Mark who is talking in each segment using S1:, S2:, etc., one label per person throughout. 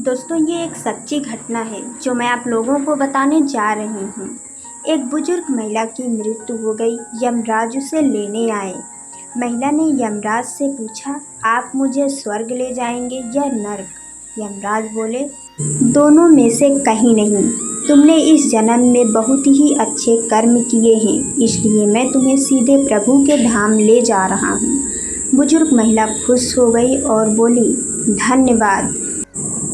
S1: दोस्तों ये एक सच्ची घटना है जो मैं आप लोगों को बताने जा रही हूँ। एक बुजुर्ग महिला की मृत्यु हो गई। यमराज उसे लेने आए। महिला ने यमराज से पूछा, आप मुझे स्वर्ग ले जाएंगे या नर्क? यमराज बोले, दोनों में से कहीं नहीं। तुमने इस जन्म में बहुत ही अच्छे कर्म किए हैं, इसलिए मैं तुम्हें सीधे प्रभु के धाम ले जा रहा हूँ। बुजुर्ग महिला खुश हो गई और बोली, धन्यवाद,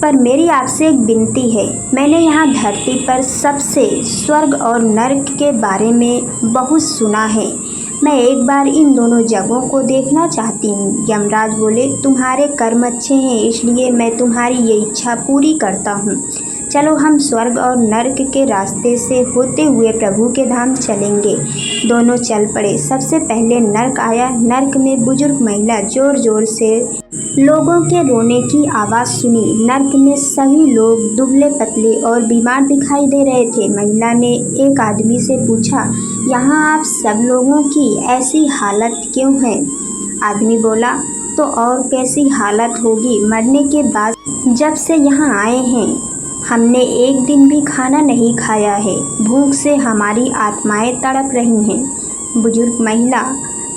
S1: पर मेरी आपसे एक विनती है। मैंने यहाँ धरती पर सबसे स्वर्ग और नरक के बारे में बहुत सुना है। मैं एक बार इन दोनों जगहों को देखना चाहती हूँ। यमराज बोले, तुम्हारे कर्म अच्छे हैं, इसलिए मैं तुम्हारी ये इच्छा पूरी करता हूँ। चलो हम स्वर्ग और नरक के रास्ते से होते हुए प्रभु के धाम चलेंगे। दोनों चल पड़े। सबसे पहले नरक आया। नरक में बुजुर्ग महिला जोर जोर से लोगों के रोने की आवाज़ सुनी। नरक में सभी लोग दुबले पतले और बीमार दिखाई दे रहे थे। महिला ने एक आदमी से पूछा, यहाँ आप सब लोगों की ऐसी हालत क्यों है? आदमी बोला, तो और कैसी हालत होगी मरने के बाद। जब से यहाँ आए हैं हमने एक दिन भी खाना नहीं खाया है। भूख से हमारी आत्माएं तड़प रही हैं। बुजुर्ग महिला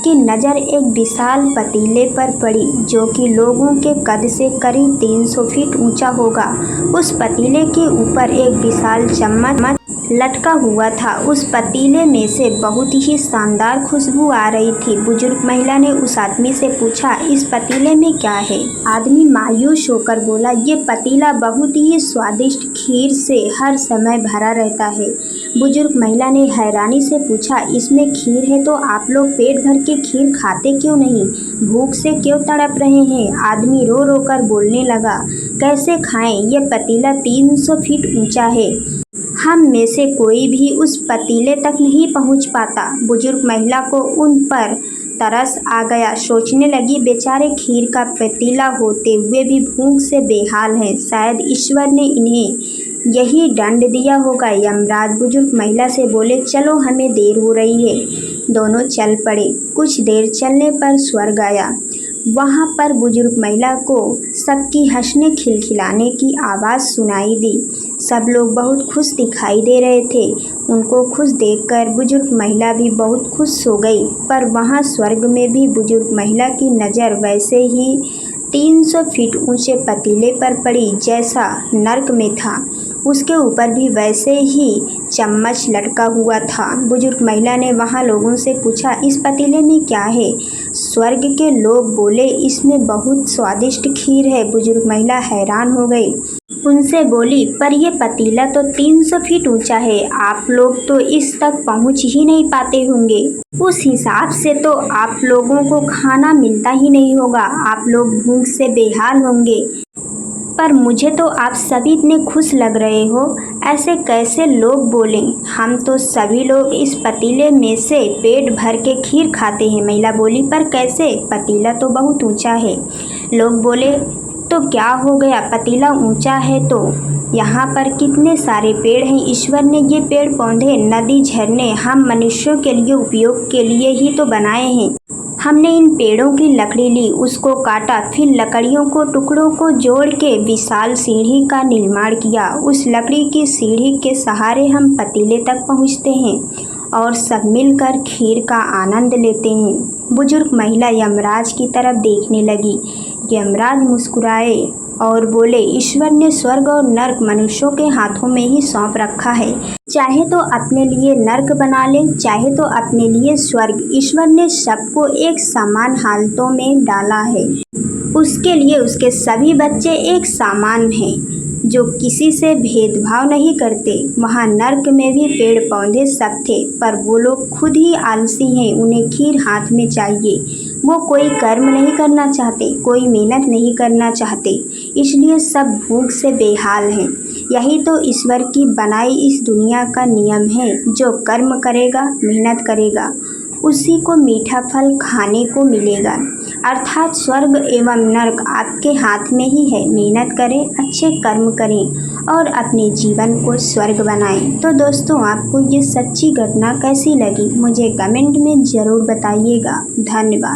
S1: की नज़र एक विशाल पतीले पर पड़ी जो कि लोगों के कद से करीब 300 फीट ऊंचा होगा। उस पतीले के ऊपर एक विशाल चम्मच लटका हुआ था। उस पतीले में से बहुत ही शानदार खुशबू आ रही थी। बुजुर्ग महिला ने उस आदमी से पूछा, इस पतीले में क्या है? आदमी मायूस होकर बोला, ये पतीला बहुत ही स्वादिष्ट खीर से हर समय भरा रहता है। बुजुर्ग महिला ने हैरानी से पूछा, इसमें खीर है तो आप लोग पेट भर के खीर खाते क्यों नहीं? भूख से क्यों तड़प रहे हैं? आदमी रो रो कर बोलने लगा, कैसे खाएं? यह पतीला 300 फीट ऊंचा है। हम में से कोई भी उस पतीले तक नहीं पहुंच पाता। बुजुर्ग महिला को उन पर तरस आ गया। सोचने लगी, बेचारे खीर का पतीला होते हुए भी भूख से बेहाल हैं। शायद ईश्वर ने इन्हें यही दंड दिया होगा। यमराज बुजुर्ग महिला से बोले, चलो हमें देर हो रही है। दोनों चल पड़े। कुछ देर चलने पर स्वर्ग आया। वहाँ पर बुजुर्ग महिला को सबकी हंसने खिलखिलाने की आवाज़ सुनाई दी। सब लोग बहुत खुश दिखाई दे रहे थे। उनको खुश देखकर बुजुर्ग महिला भी बहुत खुश हो गई। पर वहाँ स्वर्ग में भी बुजुर्ग महिला की नज़र वैसे ही 300 फीट ऊंचे पतीले पर पड़ी जैसा नरक में था। उसके ऊपर भी वैसे ही चम्मच लटका हुआ था। बुजुर्ग महिला ने वहाँ लोगों से पूछा, इस पतीले में क्या है? स्वर्ग के लोग बोले, इसमें बहुत स्वादिष्ट खीर है। बुजुर्ग महिला हैरान हो गई। उनसे बोली, पर यह पतीला तो 300 फीट ऊंचा है। आप लोग तो इस तक पहुंच ही नहीं पाते होंगे। उस हिसाब से तो आप लोगों को खाना मिलता ही नहीं होगा। आप लोग भूख से बेहाल होंगे। पर मुझे तो आप सभी इतने खुश लग रहे हो। ऐसे कैसे लोग बोलें? हम तो सभी लोग इस पतीले में से पेट भर के खीर खाते हैं। महिला बोली, पर कैसे? पतीला तो बहुत ऊंचा है। लोग बोले, तो क्या हो गया? पतीला ऊंचा है तो यहाँ पर कितने सारे पेड़ हैं। ईश्वर ने ये पेड़ पौधे, नदी, झरने हम मनुष्यों के लिए उपयोग के लिए ही तो बनाए हैं। हमने इन पेड़ों की लकड़ी ली, उसको काटा, फिर लकड़ियों को टुकड़ों को जोड़ के विशाल सीढ़ी का निर्माण किया। उस लकड़ी की सीढ़ी के सहारे हम पतीले तक पहुँचते हैं और सब मिलकर खीर का आनंद लेते हैं। बुजुर्ग महिला यमराज की तरफ देखने लगी। यमराज मुस्कुराए और बोले, ईश्वर ने स्वर्ग और नरक मनुष्यों के हाथों में ही सौंप रखा है। चाहे तो अपने लिए नरक बना ले, चाहे तो अपने लिए स्वर्ग। ईश्वर ने सबको एक समान हालतों में डाला है। उसके लिए उसके सभी बच्चे एक समान हैं जो किसी से भेदभाव नहीं करते। वहाँ नरक में भी पेड़ पौधे सब थे, पर वो लोग खुद ही आलसी हैं। उन्हें खीर हाथ में चाहिए। वो कोई कर्म नहीं करना चाहते, कोई मेहनत नहीं करना चाहते, इसलिए सब भूख से बेहाल हैं। यही तो ईश्वर की बनाई इस दुनिया का नियम है। जो कर्म करेगा, मेहनत करेगा, उसी को मीठा फल खाने को मिलेगा। अर्थात स्वर्ग एवं नरक आपके हाथ में ही है। मेहनत करें, अच्छे कर्म करें और अपने जीवन को स्वर्ग बनाएं। तो दोस्तों, आपको ये सच्ची घटना कैसी लगी मुझे कमेंट में ज़रूर बताइएगा। धन्यवाद।